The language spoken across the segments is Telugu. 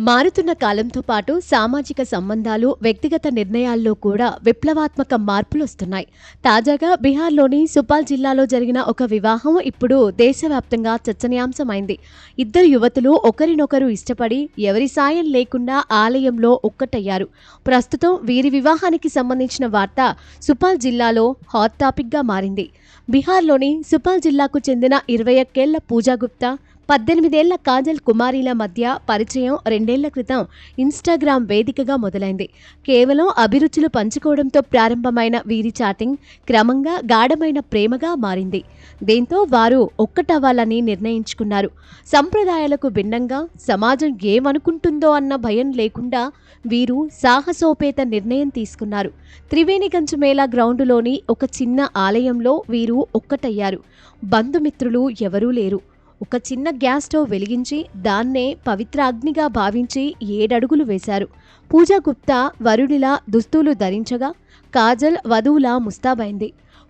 మారుతున్న కాలంతో పాటు సామాజిక సంబంధాలు, వ్యక్తిగత నిర్ణయాల్లో కూడా విప్లవాత్మక మార్పులొస్తున్నాయి. తాజాగా బిహార్లోని సుపాల్ జిల్లాలో జరిగిన ఒక వివాహం ఇప్పుడు దేశవ్యాప్తంగా చర్చనీయాంశమైంది. ఇద్దరు యువతులు ఒకరినొకరు ఇష్టపడి ఎవరి సాయం లేకుండా ఆలయంలో ఒక్కటయ్యారు. ప్రస్తుతం వీరి వివాహానికి సంబంధించిన వార్త సుపాల్ జిల్లాలో హాట్ టాపిక్గా మారింది. బిహార్లోని సుపాల్ జిల్లాకు చెందిన 21 ఏళ్ల పూజా గుప్తా, 18 ఏళ్ల కాజల్ కుమారీల మధ్య పరిచయం 2 ఏళ్ల క్రితం ఇన్స్టాగ్రామ్ వేదికగా మొదలైంది. కేవలం అభిరుచులు పంచుకోవడంతో ప్రారంభమైన వీరి చాటింగ్ క్రమంగా గాఢమైన ప్రేమగా మారింది. దీంతో వారు ఒక్కటవ్వాలని నిర్ణయించుకున్నారు. సంప్రదాయాలకు భిన్నంగా సమాజం ఏమనుకుంటుందో అన్న భయం లేకుండా వీరు సాహసోపేత నిర్ణయం తీసుకున్నారు. త్రివేణిగంజ్ మేళా గ్రౌండులోని ఒక చిన్న ఆలయంలో వీరు ఒక్కటయ్యారు. బంధుమిత్రులు ఎవరూ లేరు. ఒక చిన్న గ్యాస్ స్టవ్ వెలిగించి దాన్నే పవిత్ర అగ్నిగా భావించి 7 అడుగులు వేశారు. పూజా గుప్తా వరుడిలా దుస్తులు ధరించగా, కాజల్ వధువులా ముస్తాబైంది.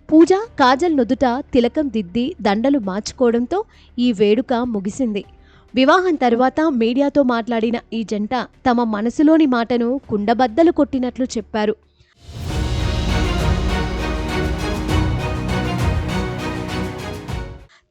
పూజ కాజల్ నుదుట తిలకం దిద్ది దండలు మార్చుకోవడంతో ఈ వేడుక ముగిసింది. వివాహం తర్వాత మీడియాతో మాట్లాడిన ఈ జంట తమ మనసులోని మాటను కుండబద్దలు కొట్టినట్లు చెప్పారు.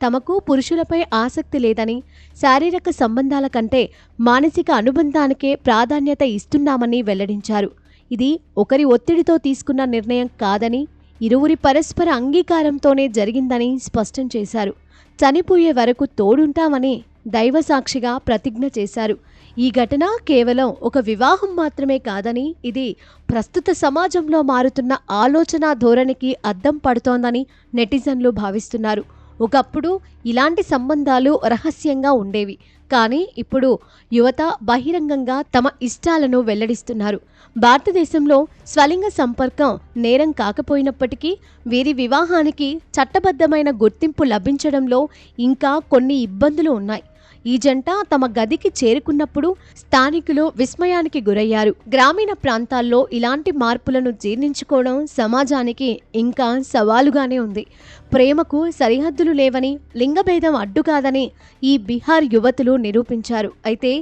తమకు పురుషులపై ఆసక్తి లేదని, శారీరక సంబంధాల కంటే మానసిక అనుబంధానికే ప్రాధాన్యత ఇస్తున్నామని వెల్లడించారు. ఇది ఒకరి ఒత్తిడితో తీసుకున్న నిర్ణయం కాదని, ఇరువురి పరస్పర అంగీకారంతోనే జరిగిందని స్పష్టం చేశారు. చనిపోయే వరకు తోడుంటామని దైవసాక్షిగా ప్రతిజ్ఞ చేశారు. ఈ ఘటన కేవలం ఒక వివాహం మాత్రమే కాదని, ఇది ప్రస్తుత సమాజంలో మారుతున్న ఆలోచన ధోరణికి అద్దం పడుతోందని నెటిజన్లు భావిస్తున్నారు. ఒకప్పుడు ఇలాంటి సంబంధాలు రహస్యంగా ఉండేవి, కానీ ఇప్పుడు యువత బహిరంగంగా తమ ఇష్టాలను వెల్లడిస్తున్నారు. భారతదేశంలో స్వలింగ సంపర్కం నేరం కాకపోయినప్పటికీ వీరి వివాహానికి చట్టబద్ధమైన గుర్తింపు లభించడంలో ఇంకా కొన్ని ఇబ్బందులు ఉన్నాయి. ఈ జంట తమ గదికి చేరుకున్నప్పుడు స్థానికులు విస్మయానికి గురయ్యారు. గ్రామీణ ప్రాంతాల్లో ఇలాంటి మార్పులను జీర్ణించుకోవడం సమాజానికి ఇంకా సవాలుగానే ఉంది. ప్రేమకు సరిహద్దులు లేవని, లింగభేదం అడ్డు కాదని ఈ బిహార్ యువతులు నిరూపించారు. అయితే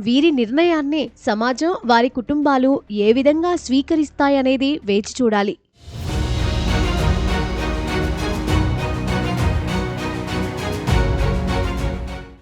వీరి నిర్ణయాన్ని సమాజం, వారి కుటుంబాలు ఏ విధంగా స్వీకరిస్తాయనేది వేచి చూడాలి.